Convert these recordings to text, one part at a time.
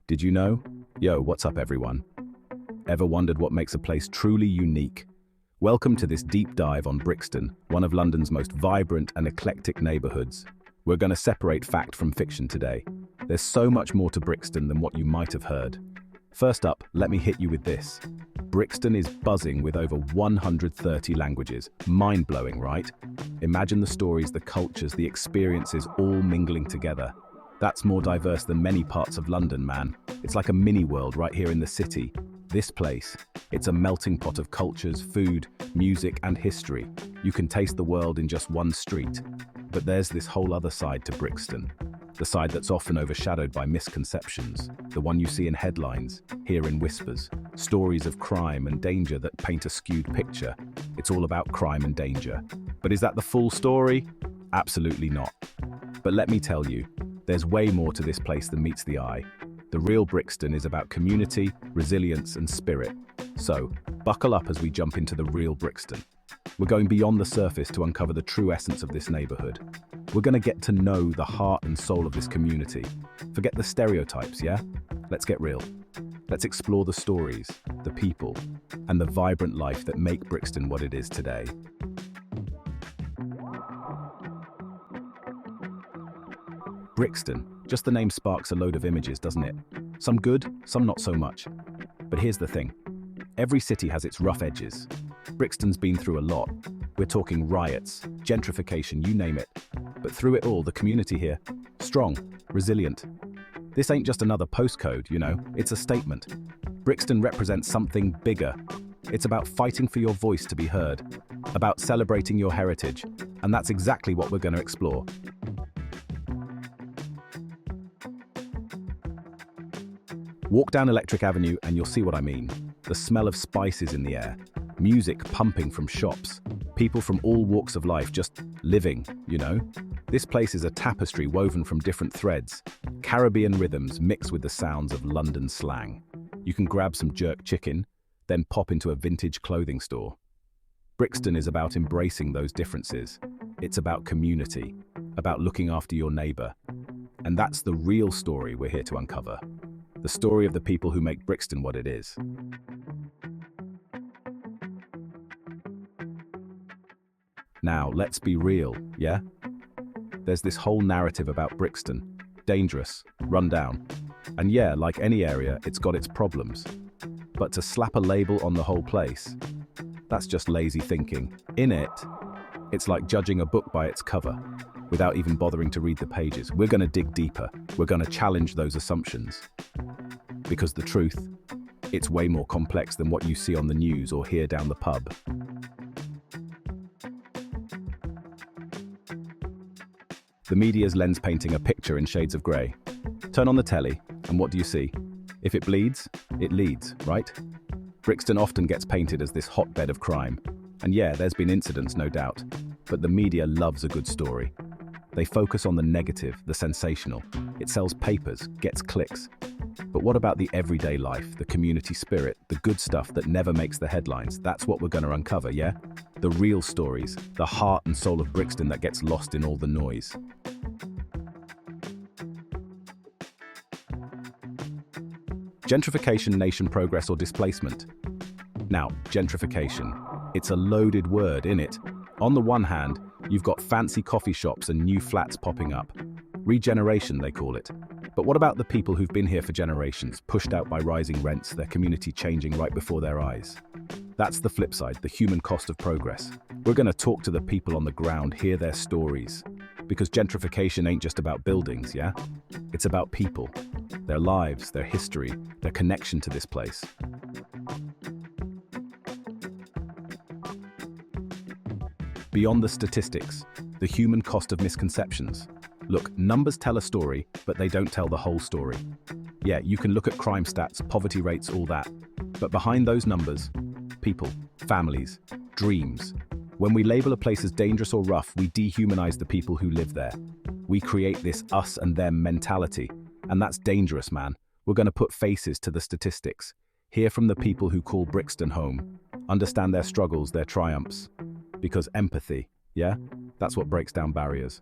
Did you know? Yo, what's up everyone? Ever wondered what makes a place truly unique? Welcome to this deep dive on Brixton, one of London's most vibrant and eclectic neighbourhoods. We're going to separate fact from fiction today. There's so much more to Brixton than what you might have heard. First up, let me hit you with this. Brixton is buzzing with over 130 languages. Mind-blowing, right? Imagine the stories, the cultures, the experiences all mingling together. That's more diverse than many parts of London, man. It's like a mini-world right here in the city. This place, it's a melting pot of cultures, food, music, and history. You can taste the world in just one street. But there's this whole other side to Brixton. The side that's often overshadowed by misconceptions. The one you see in headlines, hear in whispers. Stories of crime and danger that paint a skewed picture. It's all about crime and danger. But is that the full story? Absolutely not. But let me tell you, there's way more to this place than meets the eye. The real Brixton is about community, resilience, and spirit. So, buckle up as we jump into the real Brixton. We're going beyond the surface to uncover the true essence of this neighbourhood. We're going to get to know the heart and soul of this community. Forget the stereotypes, yeah? Let's get real. Let's explore the stories, the people, and the vibrant life that make Brixton what it is today. Brixton, just the name sparks a load of images, doesn't it? Some good, some not so much. But here's the thing. Every city has its rough edges. Brixton's been through a lot. We're talking riots, gentrification, you name it. But through it all, the community here, strong, resilient. This ain't just another postcode, you know, it's a statement. Brixton represents something bigger. It's about fighting for your voice to be heard, about celebrating your heritage, and that's exactly what we're going to explore. Walk down Electric Avenue and you'll see what I mean. The smell of spices in the air, music pumping from shops, people from all walks of life just living, you know? This place is a tapestry woven from different threads, Caribbean rhythms mixed with the sounds of London slang. You can grab some jerk chicken, then pop into a vintage clothing store. Brixton is about embracing those differences. It's about community, about looking after your neighbour. And that's the real story we're here to uncover. The story of the people who make Brixton what it is. Now, let's be real, yeah? There's this whole narrative about Brixton. Dangerous, run down. And yeah, like any area, it's got its problems. But to slap a label on the whole place, that's just lazy thinking. In it, it's like judging a book by its cover, without even bothering to read the pages. We're going to dig deeper. We're going to challenge those assumptions. Because the truth, it's way more complex than what you see on the news or hear down the pub. The media's lens painting a picture in shades of grey. Turn on the telly, and what do you see? If it bleeds, it leads, right? Brixton often gets painted as this hotbed of crime. And yeah, there's been incidents, no doubt. But the media loves a good story. They focus on the negative, the sensational. It sells papers, gets clicks. But what about the everyday life, the community spirit, the good stuff that never makes the headlines? That's what we're going to uncover, yeah? The real stories, the heart and soul of Brixton that gets lost in all the noise. Gentrification, nation progress, or displacement? Now, gentrification. It's a loaded word, innit? On the one hand, you've got fancy coffee shops and new flats popping up. Regeneration, they call it. But what about the people who've been here for generations, pushed out by rising rents, their community changing right before their eyes? That's the flip side, the human cost of progress. We're going to talk to the people on the ground, hear their stories. Because gentrification ain't just about buildings, yeah? It's about people, their lives, their history, their connection to this place. Beyond the statistics, the human cost of misconceptions. Look, numbers tell a story, but they don't tell the whole story. Yeah, you can look at crime stats, poverty rates, all that. But behind those numbers, people, families, dreams. When we label a place as dangerous or rough, we dehumanize the people who live there. We create this us and them mentality. And that's dangerous, man. We're going to put faces to the statistics. Hear from the people who call Brixton home. Understand their struggles, their triumphs. Because empathy, yeah? That's what breaks down barriers.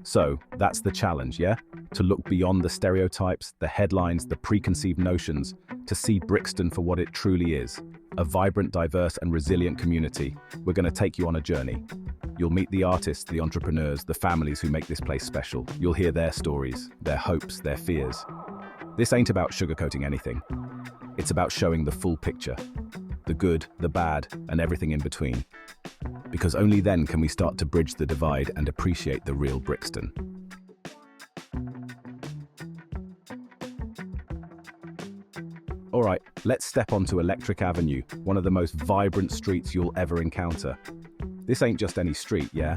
So, that's the challenge, yeah? To look beyond the stereotypes, the headlines, the preconceived notions, to see Brixton for what it truly is. A vibrant, diverse, and resilient community. We're going to take you on a journey. You'll meet the artists, the entrepreneurs, the families who make this place special. You'll hear their stories, their hopes, their fears. This ain't about sugarcoating anything. It's about showing the full picture. The good, the bad, and everything in between. Because only then can we start to bridge the divide and appreciate the real Brixton. All right, let's step onto Electric Avenue, one of the most vibrant streets you'll ever encounter. This ain't just any street, yeah?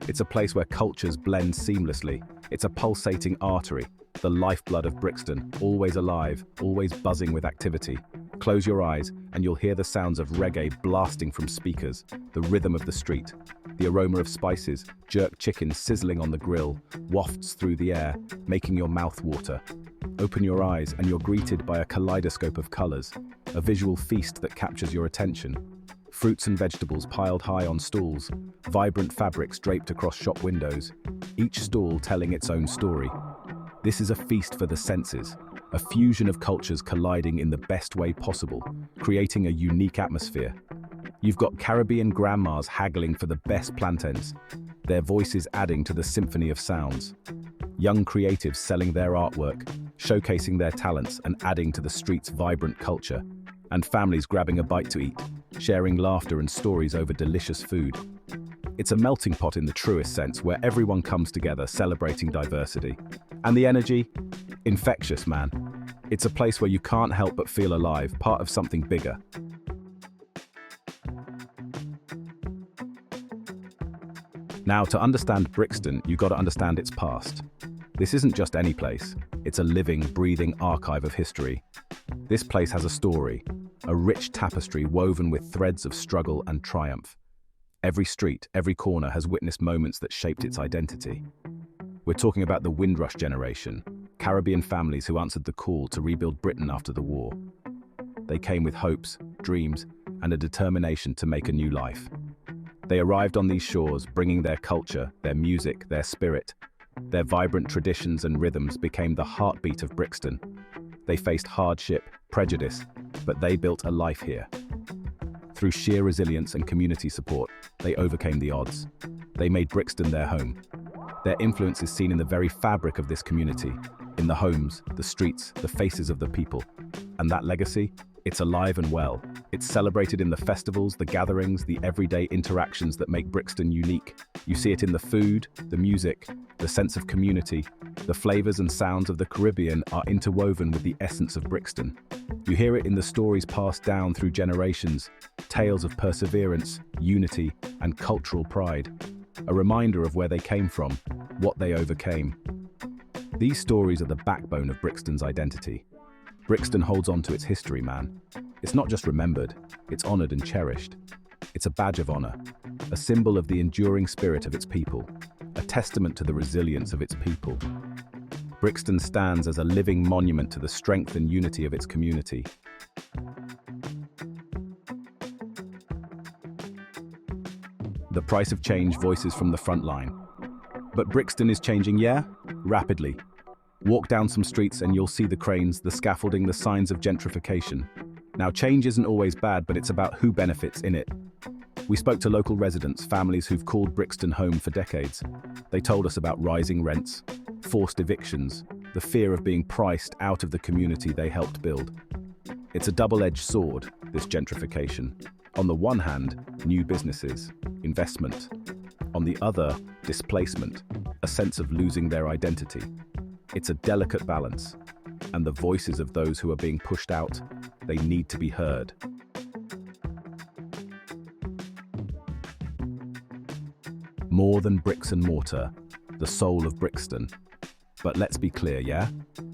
It's a place where cultures blend seamlessly. It's a pulsating artery, the lifeblood of Brixton, always alive, always buzzing with activity. Close your eyes and you'll hear the sounds of reggae blasting from speakers, the rhythm of the street, the aroma of spices, jerk chicken sizzling on the grill, wafts through the air, making your mouth water. Open your eyes and you're greeted by a kaleidoscope of colors, a visual feast that captures your attention. Fruits and vegetables piled high on stools, vibrant fabrics draped across shop windows, each stall telling its own story. This is a feast for the senses, a fusion of cultures colliding in the best way possible, creating a unique atmosphere. You've got Caribbean grandmas haggling for the best plantains, their voices adding to the symphony of sounds. Young creatives selling their artwork, showcasing their talents and adding to the street's vibrant culture. And families grabbing a bite to eat, sharing laughter and stories over delicious food. It's a melting pot in the truest sense, where everyone comes together celebrating diversity. And the energy? Infectious, man. It's a place where you can't help but feel alive, part of something bigger. Now, to understand Brixton, you've got to understand its past. This isn't just any place. It's a living, breathing archive of history. This place has a story, a rich tapestry woven with threads of struggle and triumph. Every street, every corner has witnessed moments that shaped its identity. We're talking about the Windrush generation, Caribbean families who answered the call to rebuild Britain after the war. They came with hopes, dreams, and a determination to make a new life. They arrived on these shores, bringing their culture, their music, their spirit. Their vibrant traditions and rhythms became the heartbeat of Brixton. They faced hardship, prejudice, but they built a life here. Through sheer resilience and community support, they overcame the odds. They made Brixton their home. Their influence is seen in the very fabric of this community, in the homes, the streets, the faces of the people. And that legacy? It's alive and well. It's celebrated in the festivals, the gatherings, the everyday interactions that make Brixton unique. You see it in the food, the music, the sense of community. The flavors and sounds of the Caribbean are interwoven with the essence of Brixton. You hear it in the stories passed down through generations, tales of perseverance, unity, and cultural pride. A reminder of where they came from, what they overcame. These stories are the backbone of Brixton's identity. Brixton holds on to its history, man. It's not just remembered, it's honored and cherished. It's a badge of honor, a symbol of the enduring spirit of its people, a testament to the resilience of its people. Brixton stands as a living monument to the strength and unity of its community. The price of change voices from the front line. But Brixton is changing, yeah? Rapidly. Walk down some streets and you'll see the cranes, the scaffolding, the signs of gentrification. Now, change isn't always bad, but it's about who benefits in it. We spoke to local residents, families who've called Brixton home for decades. They told us about rising rents, forced evictions, the fear of being priced out of the community they helped build. It's a double-edged sword, this gentrification. On the one hand, new businesses, investment. On the other, displacement, a sense of losing their identity. It's a delicate balance, and the voices of those who are being pushed out, they need to be heard. More than bricks and mortar, the soul of Brixton. But let's be clear, yeah?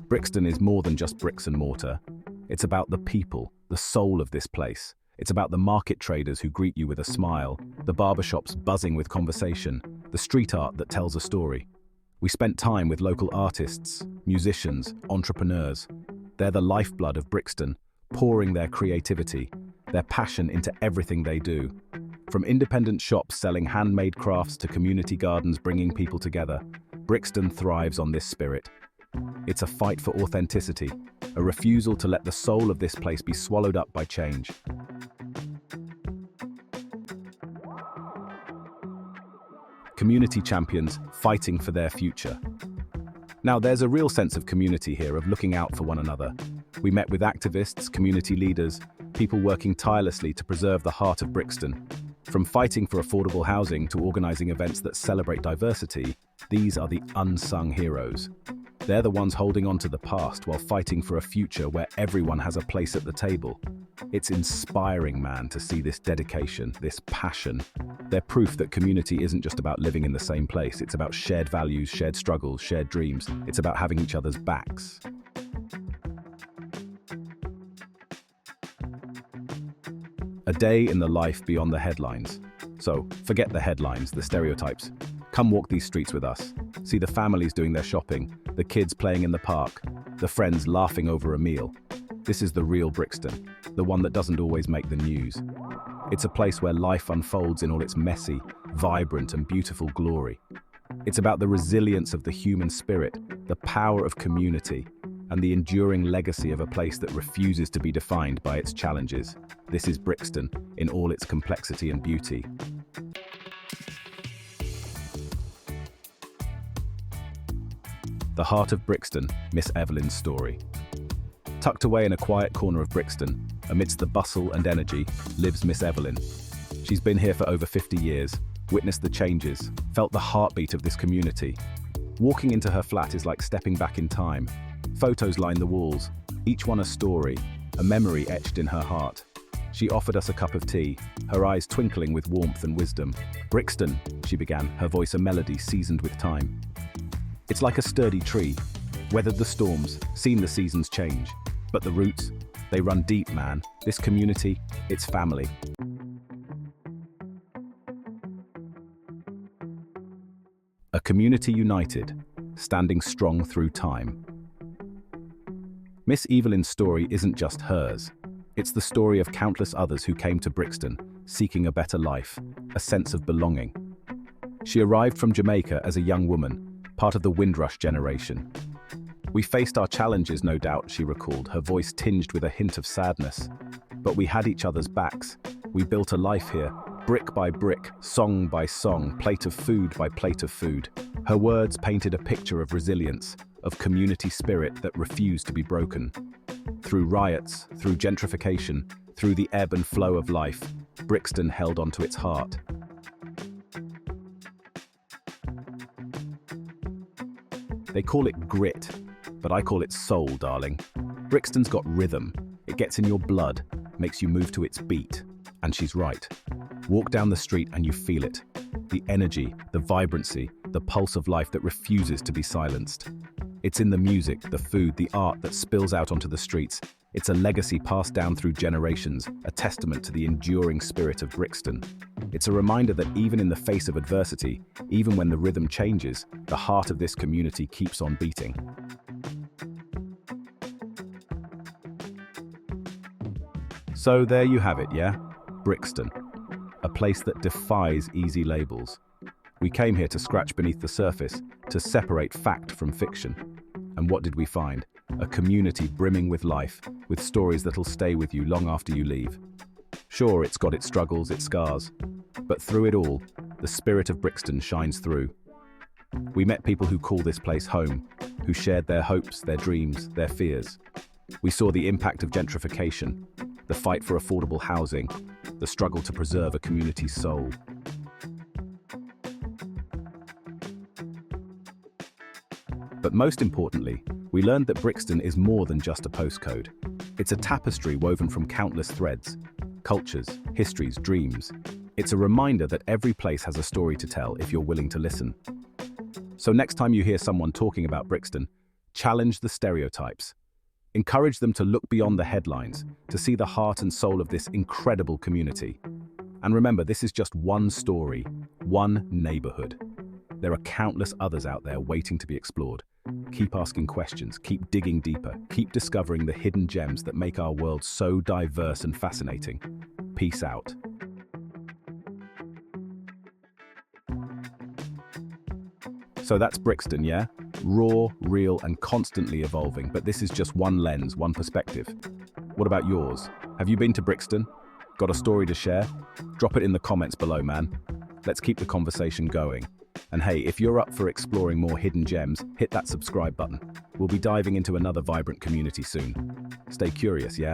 Brixton is more than just bricks and mortar. It's about the people, the soul of this place. It's about the market traders who greet you with a smile, the barbershops buzzing with conversation, the street art that tells a story. We spent time with local artists, musicians, entrepreneurs. They're the lifeblood of Brixton, pouring their creativity, their passion into everything they do. From independent shops selling handmade crafts to community gardens bringing people together, Brixton thrives on this spirit. It's a fight for authenticity, a refusal to let the soul of this place be swallowed up by change. Community champions fighting for their future. Now, there's a real sense of community here, of looking out for one another. We met with activists, community leaders, people working tirelessly to preserve the heart of Brixton. From fighting for affordable housing to organizing events that celebrate diversity, these are the unsung heroes. They're the ones holding on to the past while fighting for a future where everyone has a place at the table. It's inspiring, man, to see this dedication, this passion. They're proof that community isn't just about living in the same place. It's about shared values, shared struggles, shared dreams. It's about having each other's backs. A day in the life beyond the headlines. So, forget the headlines, the stereotypes. Come walk these streets with us. See the families doing their shopping, the kids playing in the park, the friends laughing over a meal. This is the real Brixton, the one that doesn't always make the news. It's a place where life unfolds in all its messy, vibrant, and beautiful glory. It's about the resilience of the human spirit, the power of community, and the enduring legacy of a place that refuses to be defined by its challenges. This is Brixton in all its complexity and beauty. The heart of Brixton, Miss Evelyn's story. Tucked away in a quiet corner of Brixton, amidst the bustle and energy, lives Miss Evelyn. She's been here for over 50 years, witnessed the changes, felt the heartbeat of this community. Walking into her flat is like stepping back in time. Photos line the walls, each one a story, a memory etched in her heart. She offered us a cup of tea, her eyes twinkling with warmth and wisdom. "Brixton," she began, her voice a melody seasoned with time. "It's like a sturdy tree, weathered the storms, seen the seasons change. But the roots, they run deep, man. This community, it's family." A community united, standing strong through time. Miss Evelyn's story isn't just hers. It's the story of countless others who came to Brixton, seeking a better life, a sense of belonging. She arrived from Jamaica as a young woman, part of the Windrush generation. "We faced our challenges, no doubt," she recalled, her voice tinged with a hint of sadness. "But we had each other's backs. We built a life here, brick by brick, song by song, plate of food by plate of food." Her words painted a picture of resilience, of community spirit that refused to be broken. Through riots, through gentrification, through the ebb and flow of life, Brixton held onto its heart. They call it grit, but I call it soul, darling. Brixton's got rhythm. It gets in your blood, makes you move to its beat. And she's right. Walk down the street and you feel it. The energy, the vibrancy, the pulse of life that refuses to be silenced. It's in the music, the food, the art that spills out onto the streets. It's a legacy passed down through generations, a testament to the enduring spirit of Brixton. It's a reminder that even in the face of adversity, even when the rhythm changes, the heart of this community keeps on beating. So there you have it, yeah? Brixton. A place that defies easy labels. We came here to scratch beneath the surface, to separate fact from fiction. And what did we find? A community brimming with life, with stories that'll stay with you long after you leave. Sure, it's got its struggles, its scars, but through it all, the spirit of Brixton shines through. We met people who call this place home, who shared their hopes, their dreams, their fears. We saw the impact of gentrification, the fight for affordable housing, the struggle to preserve a community's soul. But most importantly, we learned that Brixton is more than just a postcode. It's a tapestry woven from countless threads, cultures, histories, dreams. It's a reminder that every place has a story to tell if you're willing to listen. So next time you hear someone talking about Brixton, challenge the stereotypes. Encourage them to look beyond the headlines, to see the heart and soul of this incredible community. And remember, this is just one story, one neighborhood. There are countless others out there waiting to be explored. Keep asking questions, keep digging deeper, keep discovering the hidden gems that make our world so diverse and fascinating. Peace out. So that's Brixton, yeah? Raw, real, and constantly evolving, but this is just one lens, one perspective. What about yours? Have you been to Brixton? Got a story to share? Drop it in the comments below, man. Let's keep the conversation going. And hey, if you're up for exploring more hidden gems, hit that subscribe button. We'll be diving into another vibrant community soon. Stay curious, yeah?